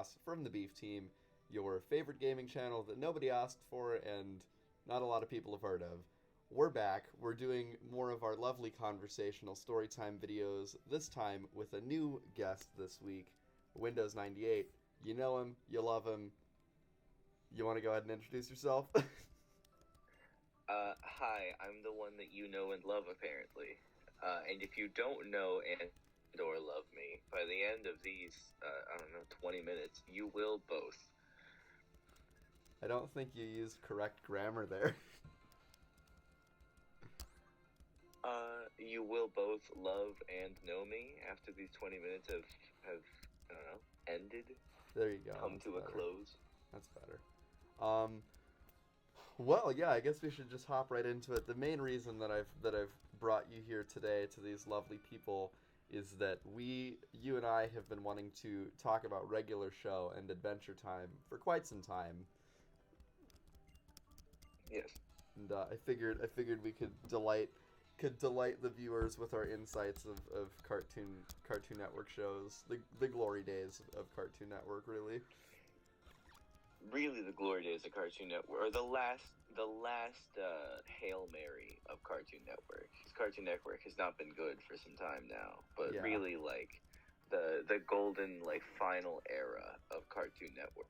Boss from the Beef Team, your favorite gaming channel that nobody asked for and not a lot of people have heard of. We're back. We're doing more of our lovely conversational Storytime videos, this time with a new guest this week, Windows98. You know him, you love him. You want to go ahead and introduce yourself? Hi, I'm the one that you know and love, apparently. And if you don't know and or love me, by the end of these, 20 minutes, you will both. I don't think you used correct grammar there. You will both love and know me after these 20 minutes have ended. There you go. Come That's to better. A close. That's better. Well, yeah, I guess we should just hop right into it. The main reason that I've brought you here today to these lovely people is that you and I have been wanting to talk about Regular Show and Adventure Time for quite some time. Yes. And I figured we could delight the viewers with our insights of Cartoon Network shows, the glory days of Cartoon Network, really. Really, the glory days of Cartoon Network, or the last Hail Mary of Cartoon Network. 'Cause Cartoon Network has not been good for some time now, but Yeah. really, like, the golden, like, final era of Cartoon Network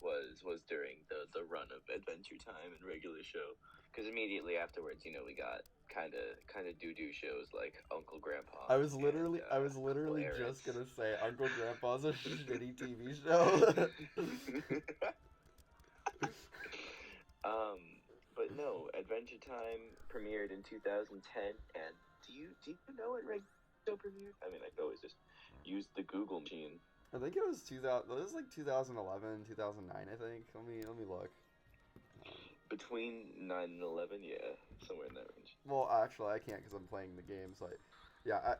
was during the run of Adventure Time and Regular Show, because immediately afterwards, we got kind of doo-doo shows like Uncle Grandpa. I was literally Uncle just Eric's. gonna say Uncle Grandpa's a shitty TV show. But no, Adventure Time premiered in 2010, and do you know when Regular Show premiered? I mean, I could always just use the Google machine. I think it was 2000. It was like 2011, 2009. I think. Let me look. Between 9 and 11, yeah, somewhere in that range. Well, actually, I can't because I'm playing the game. So,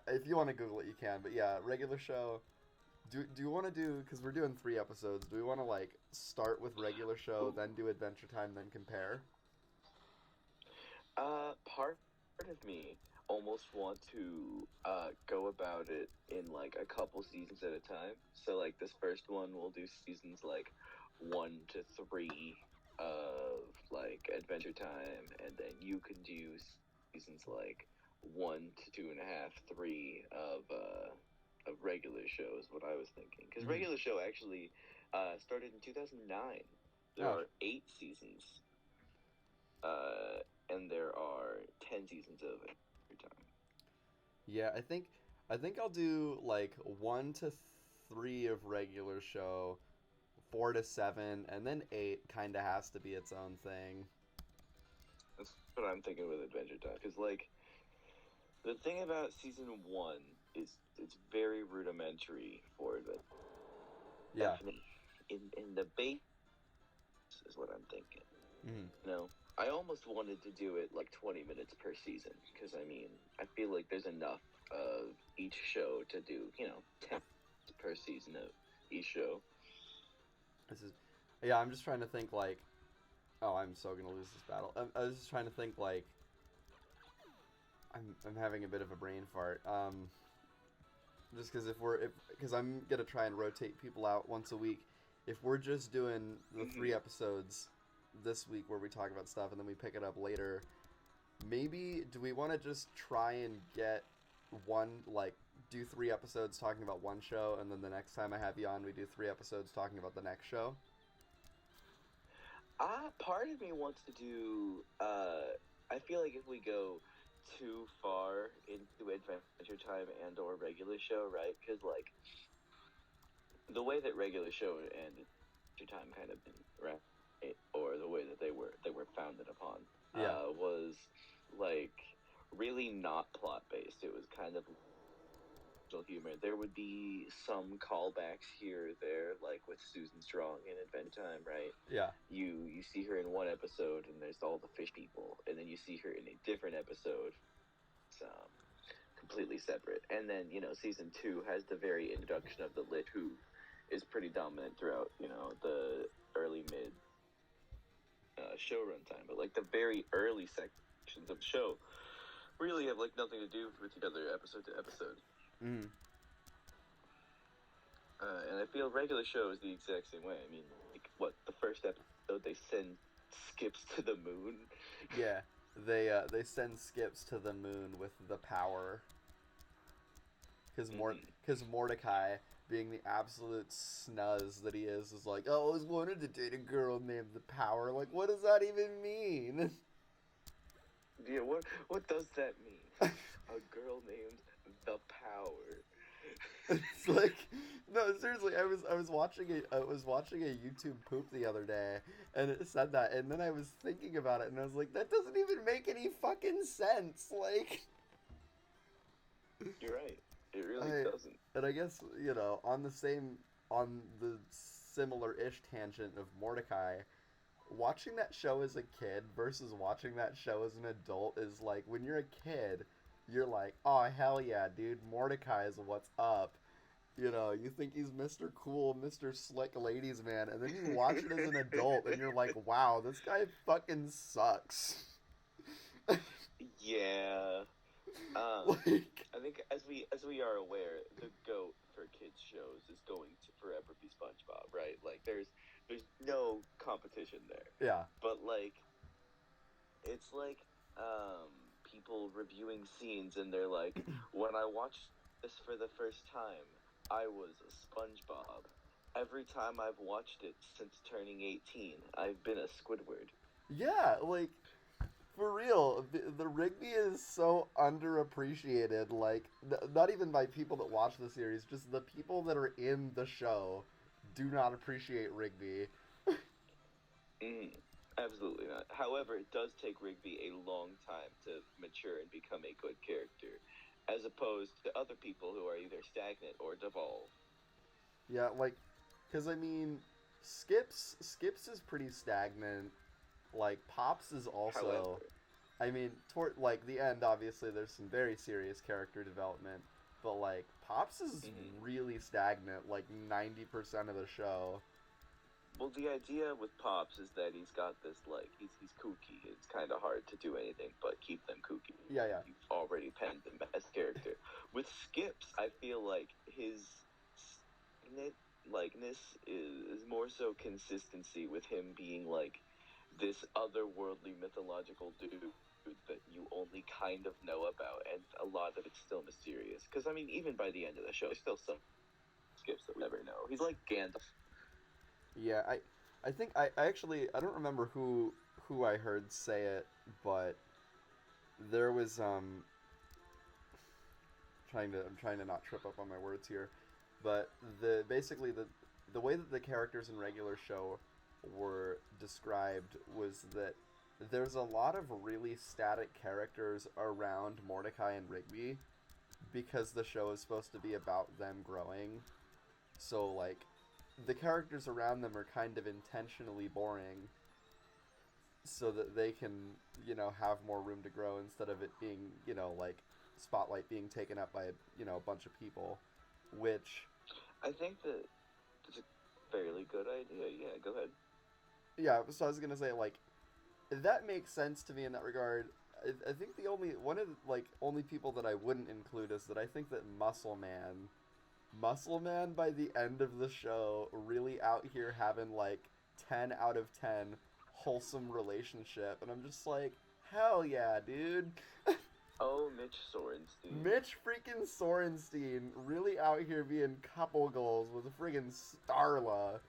if you want to Google it, you can. But yeah, Regular Show. Do you want to do? Because we're doing 3 episodes. Do we want to like start with Regular Show, then do Adventure Time, then compare? Part of me almost want to go about it in like a couple seasons at a time. So like this first one, we'll do seasons like 1 to 3 of like Adventure Time, and then you can do seasons like 1 to 2.5, 3 of Regular Show is what I was thinking. Because Regular Show actually started in 2009. There are 8 seasons. And there are 10 seasons of Adventure Time. Yeah, I think I'll do like 1 to 3 of Regular Show, 4 to 7, and then 8 kind of has to be its own thing. That's what I'm thinking with Adventure Time. Because, like, the thing about Season 1 is it's very rudimentary for Adventure. Yeah. Definitely in the base is what I'm thinking. Mm-hmm. I almost wanted to do it like 20 minutes per season. Because, I mean, I feel like there's enough of each show to do, 10 minutes per season of each show. I'm just trying to think like, oh, I'm so gonna lose this battle. I was just trying to think like, I'm having a bit of a brain fart. Just because I'm gonna try and rotate people out once a week. If we're just doing the 3 episodes this week where we talk about stuff and then we pick it up later, maybe do we want to just try and get do 3 episodes talking about one show, and then the next time I have you on, we do 3 episodes talking about the next show? Part of me wants to do, I feel like if we go too far into Adventure Time and or Regular Show, right? Because, like, the way that Regular Show and Adventure Time kind of been, right? Or the way that they were founded upon, was, like, really not plot-based. It was kind of humor. There would be some callbacks here or there, like with Susan Strong in Adventure Time, right? Yeah. You see her in one episode, and there's all the fish people, and then you see her in a different episode, completely separate. And then season 2 has the very introduction of the Lit, who is pretty dominant throughout the early mid show runtime. But like the very early sections of the show really have like nothing to do with each other episode to episode. And I feel regular show is the exact same way. I mean, like, what, the first episode they send Skips to the moon? Yeah, they send Skips to the moon with the power. Because Mordecai, being the absolute snuzz that he is like, oh, I always wanted to date a girl named the Power. Like, what does that even mean? Yeah, what does that mean? A girl named the Power. It's like, no, seriously. I was watching a YouTube poop the other day, and it said that, and then I was thinking about it, and I was like, that doesn't even make any fucking sense. Like, you're right. It really doesn't. And I guess, on the similar-ish tangent of Mordecai, watching that show as a kid versus watching that show as an adult is like, when you're a kid, you're like, oh, hell yeah, dude, Mordecai is what's up. You think he's Mr. Cool, Mr. Slick Ladies Man, and then you watch it as an adult, and you're like, wow, this guy fucking sucks. Yeah. Like, I think as we are aware, the GOAT for kids shows is going to forever be SpongeBob, right? Like there's no competition there. yeah. But like it's like people reviewing scenes and they're like, when I watched this for the first time, I was a SpongeBob. Every time I've watched it since turning 18, I've been a Squidward. Yeah, like, for real, the Rigby is so underappreciated. Like, not even by people that watch the series, just the people that are in the show do not appreciate Rigby. Absolutely not. However, it does take Rigby a long time to mature and become a good character, as opposed to other people who are either stagnant or devolve. Yeah, like, because I mean, Skips is pretty stagnant. Like, Pops is also. However, I mean, toward like the end, obviously, there's some very serious character development, but like Pops is really stagnant. Like 90% of the show. Well, the idea with Pops is that he's got this, like, he's kooky. It's kind of hard to do anything but keep them kooky. Yeah, yeah. You've already penned the best character. With Skips, I feel like his likeness is more so consistency with him being, like, this otherworldly mythological dude that you only kind of know about, and a lot of it's still mysterious. Because, I mean, even by the end of the show, there's still some Skips that we never know. He's like Gandalf. Yeah, I think I don't remember who I heard say it, but there was I'm trying to not trip up on my words here, but basically the way that the characters in regular show were described was that there's a lot of really static characters around Mordecai and Rigby because the show is supposed to be about them growing. So like the characters around them are kind of intentionally boring so that they can, have more room to grow instead of it being, like spotlight being taken up by, a bunch of people, which I think that it's a fairly good idea. Yeah, go ahead. Yeah, so I was gonna say, like, that makes sense to me in that regard. I think one of the, only people that I wouldn't include is that I think that Muscle Man by the end of the show really out here having like 10 out of 10 wholesome relationship, and I'm just like, hell yeah, dude. Oh, Mitch Sorenstein. Mitch freaking Sorenstein really out here being couple goals with a friggin' Starla.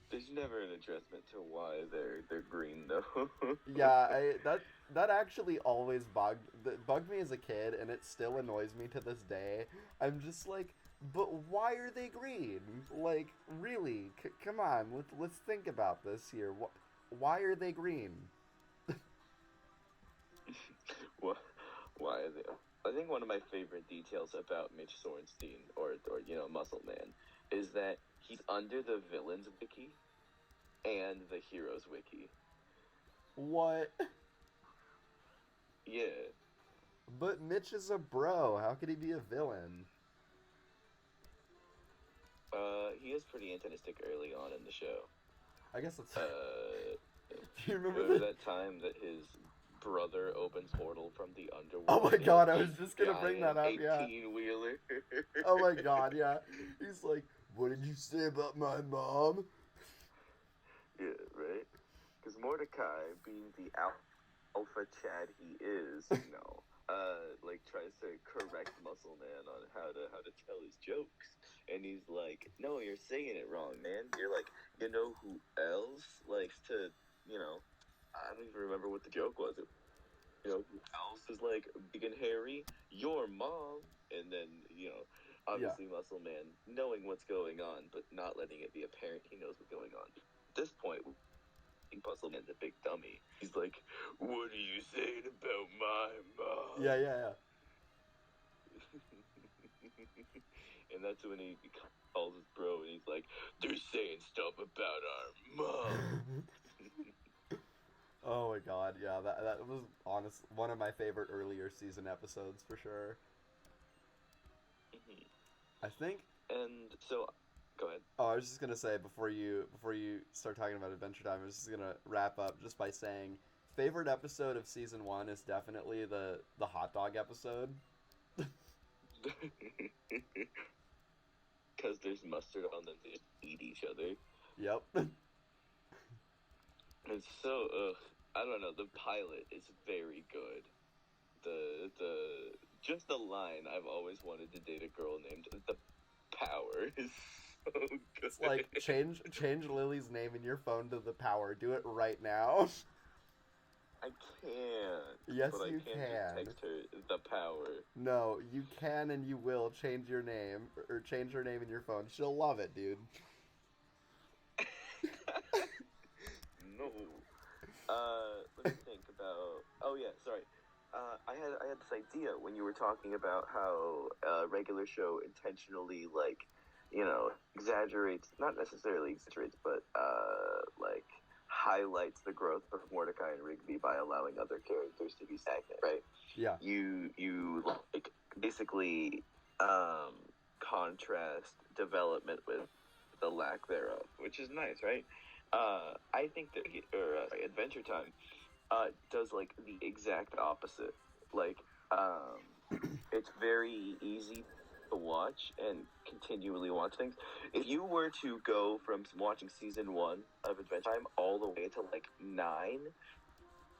There's never an addressment to why they're green though. Yeah, that actually always bugged me as a kid, and it still annoys me to this day. I'm just like, but why are they green? Like, really? Come on, let's think about this here. Why are they green? Why are they? I think one of my favorite details about Mitch Sorenstein, or Muscle Man, is that he's under the villains wiki and the heroes wiki. What? Yeah. But Mitch is a bro. How could he be a villain? He is pretty antagonistic early on in the show. I guess that's. Do Do you remember that time that his brother opens portal from the underworld. Oh my in god, I a was just gonna bring that up, yeah. 18-wheeler. Oh my god, yeah. He's like, what did you say about my mom? Yeah, right? Because Mordecai, being the alpha Chad he is, like tries to correct Muscle Man on how to tell his jokes. And he's like, no, you're saying it wrong, man. You're like, you know who else likes to, I don't even remember what the joke was. Who else is like big and hairy? Your mom. And then, obviously Muscle Man knowing what's going on, but not letting it be apparent he knows what's going on. At this point, Muscle Man's a big dummy. He's like, what are you saying about my mom? Yeah. And that's when he calls his bro and he's like, they're saying stuff about our mom. Oh my god, yeah, that was one of my favorite earlier season episodes for sure. I think. And so, go ahead. Oh, I was just gonna say before you start talking about Adventure Time, I was just gonna wrap up just by saying, favorite episode of season 1 is definitely the hot dog episode. Because there's mustard on them, they eat each other. Yep. It's so I don't know. The pilot is very good. The just the line, I've always wanted to date a girl named the Power, is so good. It's like change Lily's name in your phone to the Power. Do it right now. I can't. Yes, but you I can't can. just text her the Power. No, you can and you will change your name or change her name in your phone. She'll love it, dude. No. Let me think about. Oh yeah, sorry. I had this idea when you were talking about how a regular show intentionally exaggerates, not necessarily exaggerates, but like highlights the growth of Mordecai and Rigby by allowing other characters to be stagnant, right? Yeah. You like basically contrast development with the lack thereof, which is nice, right? I think that Adventure Time does like the exact opposite. Like, it's very easy to watch and continually watch things. If you were to go from watching season 1 of Adventure Time all the way to like 9,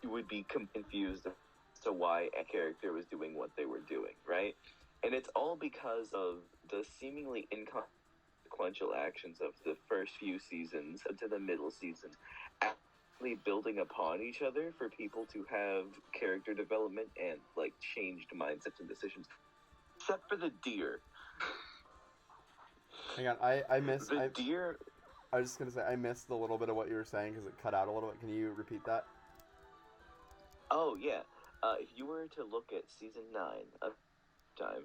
you would be confused as to why a character was doing what they were doing, right? And it's all because of the seemingly inconsequential actions of the first few seasons to the middle seasons actually building upon each other for people to have character development and like changed mindsets and decisions. Except for the deer. Hang on, I missed the deer. I was just gonna say I missed a little bit of what you were saying because it cut out a little bit. Can you repeat that? Oh yeah. If you were to look at season 9 of Time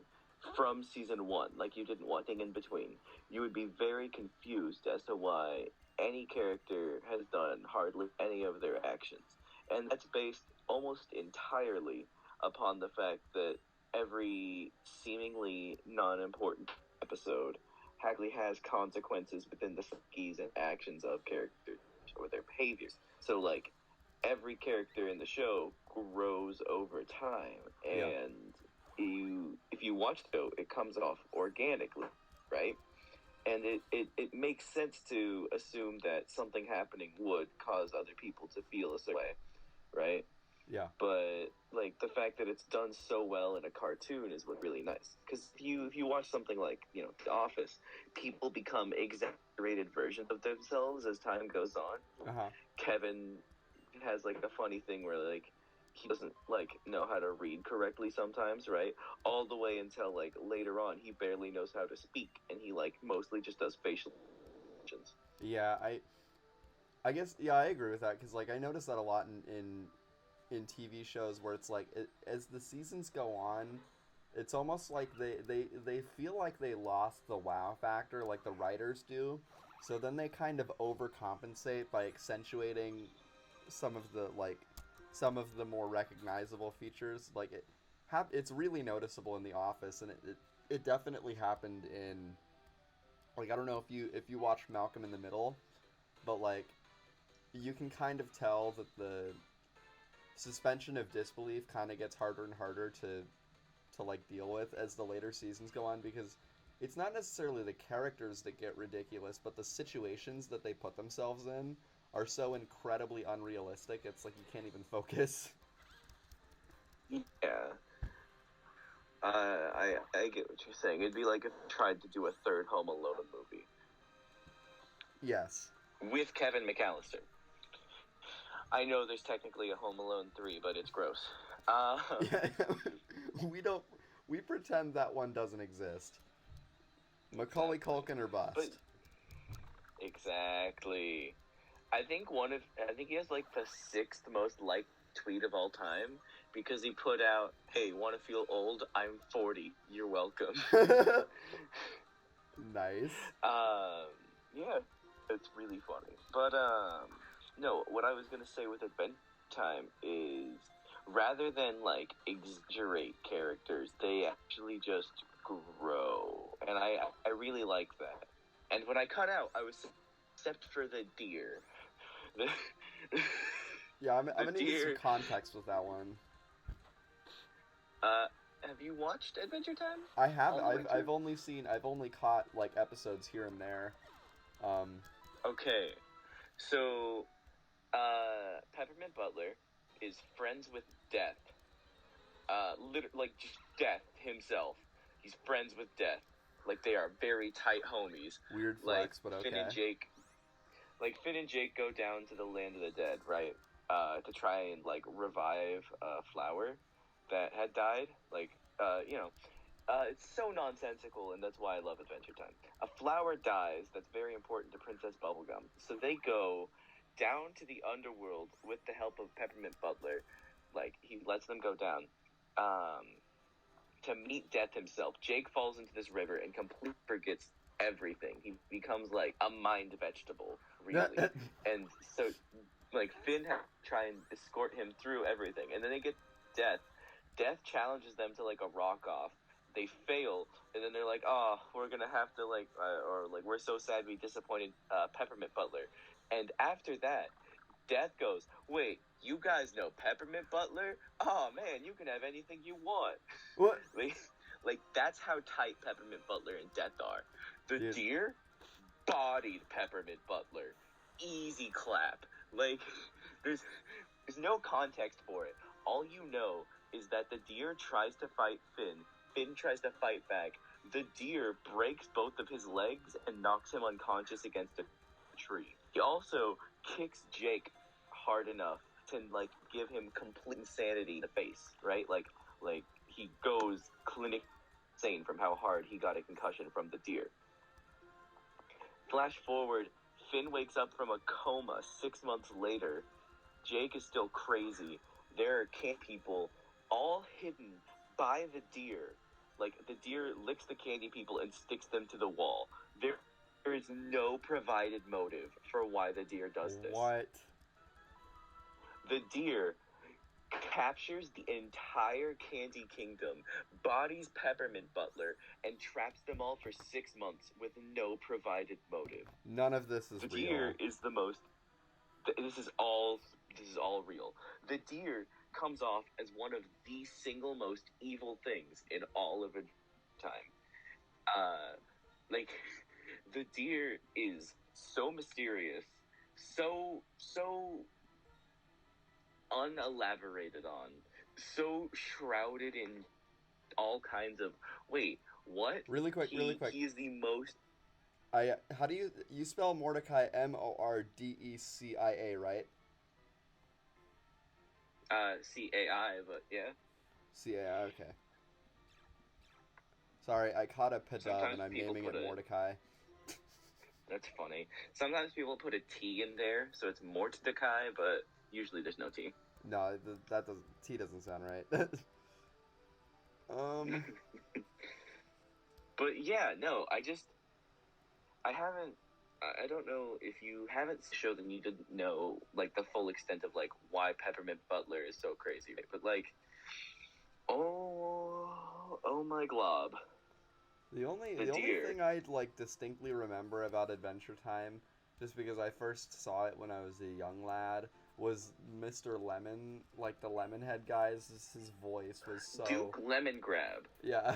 from season 1, like you didn't want anything in between, you would be very confused as to why any character has done hardly any of their actions. And that's based almost entirely upon the fact that every seemingly non-important episode actually has consequences within the psyches and actions of characters or their behaviors. So, like, every character in the show grows over time, and if you watch the show, it comes off organically, right? And it makes sense to assume that something happening would cause other people to feel a certain way, right? Yeah. But like the fact that it's done so well in a cartoon is what really nice. Because if you watch something like The Office, people become exaggerated versions of themselves as time goes on. Uh-huh. Kevin has like a funny thing where like he doesn't like know how to read correctly sometimes, right? All the way until like later on he barely knows how to speak, and he like mostly just does facial expressions. Yeah, I guess I agree with that because like I noticed that a lot in TV shows where it's like as the seasons go on, it's almost like they feel like they lost the wow factor like the writers do. So then they kind of overcompensate by accentuating some of the more recognizable features. Like it's really noticeable in The Office, and it definitely happened in, like, I don't know if you watched Malcolm in the Middle, but like you can kind of tell that the suspension of disbelief kind of gets harder and harder to like deal with as the later seasons go on, because it's not necessarily the characters that get ridiculous, but the situations that they put themselves in are so incredibly unrealistic. It's like you can't even focus. Yeah. I get what you're saying. It'd be like if I tried to do a third Home Alone movie. Yes. With Kevin McAllister. I know there's technically a Home Alone 3, but it's gross. Yeah, we pretend that one doesn't exist. Macaulay Culkin or bust. But, exactly. I think he has like the 6th most liked tweet of all time, because he put out, "Hey, want to feel old? I'm 40. You're welcome." Nice. Yeah, it's really funny. But no, what I was gonna say with Adventure Time is, rather than like exaggerate characters, they actually just grow, and I really like that. And when I cut out, I was except for the deer. Yeah, I'm gonna need some context with that one. Have you watched Adventure Time? I have. I've only caught like episodes here and there. Okay, so Peppermint Butler is friends with Death. Like just Death himself. He's friends with Death. Like they are very tight homies. Weird flex, but okay. Finn and Jake go down to the land of the dead, right? To try and like revive a flower that had died. It's so nonsensical, and that's why I love Adventure Time. A flower dies that's very important to Princess Bubblegum, so they go down to the underworld with the help of Peppermint Butler. Like, he lets them go down to meet Death himself. Jake falls into this river and completely forgets everything. He becomes like a mind vegetable, really. And so, like, Finn has to try and escort him through everything, and then they get Death. Death challenges them to like a rock off. They fail, and then they're like, "Oh, we're gonna have to we're so sad we disappointed Peppermint Butler." And after that, Death goes, "Wait, you guys know Peppermint Butler? Oh man, you can have anything you want." What? Like that's how tight Peppermint Butler and Death are. The deer bodied Peppermint Butler, easy clap. Like there's no context for it. All you know is that the deer tries to fight Finn. Finn tries to fight back. The deer breaks both of his legs and knocks him unconscious against a tree. He also kicks Jake hard enough to like give him complete insanity in the face, right? Like he goes clinic insane from how hard he got a concussion from the deer. Flash forward, Finn wakes up from a coma 6 months later. Jake is still crazy. There are camp people all hidden by the deer. Like, the deer licks the candy people and sticks them to the wall. There is no provided motive for why the deer does this. What? The deer captures the entire Candy Kingdom, bodies Peppermint Butler, and traps them all for 6 months with no provided motive. None of this is real. The deer is the most... This is all real. The deer comes off as one of the single most evil things in all of time. The deer is so mysterious, so unelaborated on, so shrouded in all kinds of... Wait, what? Really quick. He is the most... How do you spell Mordecai? Mordecia, right? CAI, but yeah. CAI, okay. Sorry, I caught a P-dub and I'm naming it Mordecai. That's funny. Sometimes people put a T in there, so it's Mordecai, but usually there's no T. No, T doesn't sound right. But yeah, no, I don't know if you haven't showed them, you didn't know like the full extent of like why Peppermint Butler is so crazy, right? But like, oh my glob. The only thing I like distinctly remember about Adventure Time, just because I first saw it when I was a young lad, was Mr. Lemon, like the Lemonhead guys. His voice was so Duke Lemon Grab. yeah.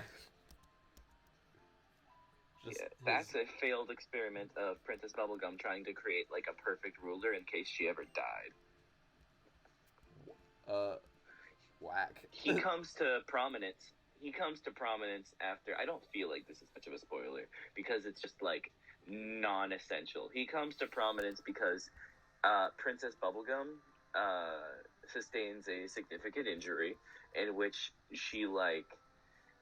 Just Yeah, his, that's a failed experiment of Princess Bubblegum trying to create like a perfect ruler in case she ever died. whack. He comes to prominence. He comes to prominence after. I don't feel like this is much of a spoiler because it's just like non-essential. He comes to prominence because Princess Bubblegum sustains a significant injury in which she like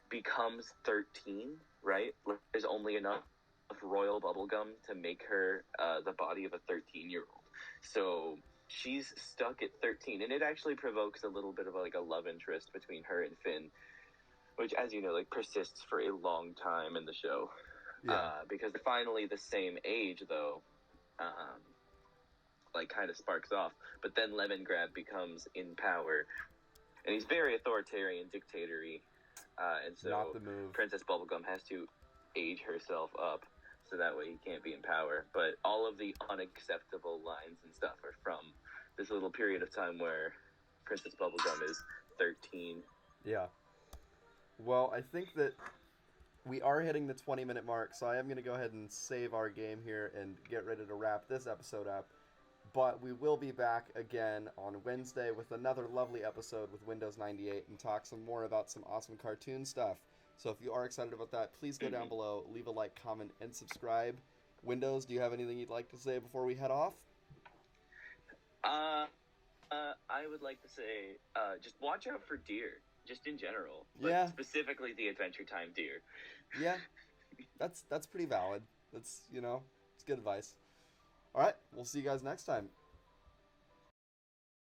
becomes 13, right? There's only enough royal bubblegum to make her the body of a 13-year-old. So she's stuck at 13, and it actually provokes a little bit of like a love interest between her and Finn, which, as you know, like persists for a long time in the show. Yeah. Because they're finally the same age, though, like kind of sparks off. But then Lemon Grab becomes in power, and he's very authoritarian, dictatory. And so Not the move. Princess Bubblegum has to age herself up so that way he can't be in power. But all of the unacceptable lines and stuff are from this little period of time where Princess Bubblegum is 13. Yeah. Well, I think that we are hitting the 20-minute mark, so I am going to go ahead and save our game here and get ready to wrap this episode up. But we will be back again on Wednesday with another lovely episode with Windows98 and talk some more about some awesome cartoon stuff. So if you are excited about that, please go down below, leave a like, comment, and subscribe. Windows, do you have anything you'd like to say before we head off? I would like to say, just watch out for deer, just in general. But Yeah. specifically the Adventure Time deer. Yeah, that's pretty valid. That's, it's good advice. All right, we'll see you guys next time.